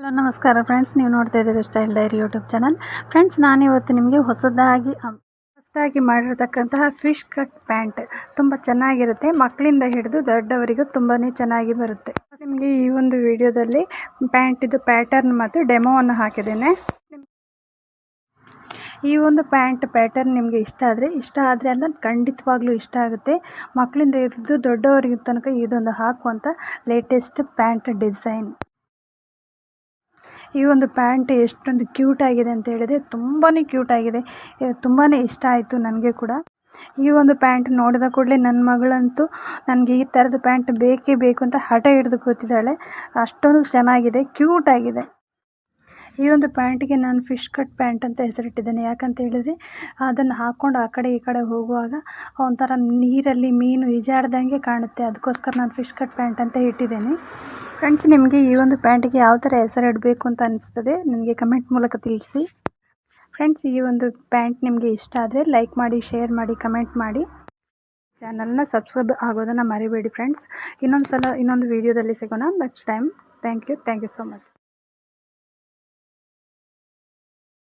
Hello ನಮಸ್ಕಾರ friends, ನೀವು ನೋಡ್ತಾ ಇದ್ದೀರಿ style diary YouTube channel. Friends, ನಾನಿವತ್ತು ನಿಮಗೆ ಹೊಸದಾಗಿ ಮಾಡಿರ್ತಕ್ಕಂತಹ ಫಿಶ್ ಕಟ್ ಪ್ಯಾಂಟ್ ತುಂಬ ಚೆನ್ನಾಗಿರುತ್ತೆ. ಮಕ್ಕಳಿಂದ ಹಿಡಿದು ದೊಡ್ಡವರಿಗೂ ತುಂಬಾ ಚೆನ್ನಾಗಿ ಬರುತ್ತೆ. ನಿಮಗೆ ಈ ಒಂದು ವಿಡಿಯೋದಲ್ಲಿ ಪ್ಯಾಂಟಿದು ಪ್ಯಾಟರ್ನ್ ಮತ್ತು ಡೆಮೋವನ್ನು ಹಾಕಿದ್ದೇನೆ. ಈ ಒಂದು ಪ್ಯಾಟರ್ನ್ ನಿಮಗೆ ಇಷ್ಟ ಆದರೆ ಅಲ್ಲ ಖಂಡಿತವಾಗ್ಲೂ ಇಷ್ಟ ಆಗುತ್ತೆ. ಮಕ್ಕಳಿಂದ ಹಿಡಿದು ದೊಡ್ಡವರಿಗೆ ತನಕ ಇದೊಂದು ಹಾಕುವಂಥ ಲೇಟೆಸ್ಟ್ ಪ್ಯಾಂಟ್ ಡಿಸೈನ್. ಈ ಒಂದು ಪ್ಯಾಂಟ್ ಎಷ್ಟೊಂದು ಕ್ಯೂಟ್ ಆಗಿದೆ ಅಂತ ಹೇಳಿದ್ರೆ ತುಂಬಾ ಕ್ಯೂಟ್ ಆಗಿದೆ. ತುಂಬಾ ಇಷ್ಟ ಆಯಿತು ನನಗೆ ಕೂಡ. ಈ ಒಂದು ಪ್ಯಾಂಟ್ ನೋಡಿದ ಕೂಡಲೇ ನನ್ನ ಮಗಳಂತೂ ನನಗೆ ಈ ಥರದ ಪ್ಯಾಂಟ್ ಬೇಕೇ ಬೇಕು ಅಂತ ಹಠ ಹಿಡಿದು ಕೂತಿದ್ದಾಳೆ. ಅಷ್ಟೊಂದು ಚೆನ್ನಾಗಿದೆ, ಕ್ಯೂಟ್ ಆಗಿದೆ. ಈ ಒಂದು ಪ್ಯಾಂಟಿಗೆ ನಾನು ಫಿಶ್ ಕಟ್ ಪ್ಯಾಂಟ್ ಅಂತ ಹೆಸರಿಟ್ಟಿದ್ದೇನೆ. ಯಾಕಂತ ಹೇಳಿದರೆ ಅದನ್ನು ಹಾಕ್ಕೊಂಡು ಆ ಕಡೆ ಈ ಕಡೆ ಹೋಗುವಾಗ ಒಂಥರ ನೀರಲ್ಲಿ ಮೀನು ಈಜಾಡ್ದಂಗೆ ಕಾಣುತ್ತೆ. ಅದಕ್ಕೋಸ್ಕರ ನಾನು ಫಿಶ್ ಕಟ್ ಪ್ಯಾಂಟ್ ಅಂತ ಇಟ್ಟಿದ್ದೇನೆ. ಫ್ರೆಂಡ್ಸ್, ನಿಮಗೆ ಈ ಒಂದು ಪ್ಯಾಂಟಿಗೆ ಯಾವ ಥರ ಹೆಸರು ಇಡಬೇಕು ಅಂತ ಅನಿಸ್ತದೆ ನನಗೆ ಕಮೆಂಟ್ ಮೂಲಕ ತಿಳಿಸಿ. ಫ್ರೆಂಡ್ಸ್, ಈ ಒಂದು ಪ್ಯಾಂಟ್ ನಿಮಗೆ ಇಷ್ಟ ಆದರೆ ಲೈಕ್ ಮಾಡಿ, ಶೇರ್ ಮಾಡಿ, ಕಮೆಂಟ್ ಮಾಡಿ. ಚಾನಲ್ನ ಸಬ್ಸ್ಕ್ರೈಬ್ ಆಗೋದನ್ನು ಮರಿಬೇಡಿ ಫ್ರೆಂಡ್ಸ್. ಇನ್ನೊಂದು ವಿಡಿಯೋದಲ್ಲಿ ಸಿಗೋಣ next time. Thank you so much.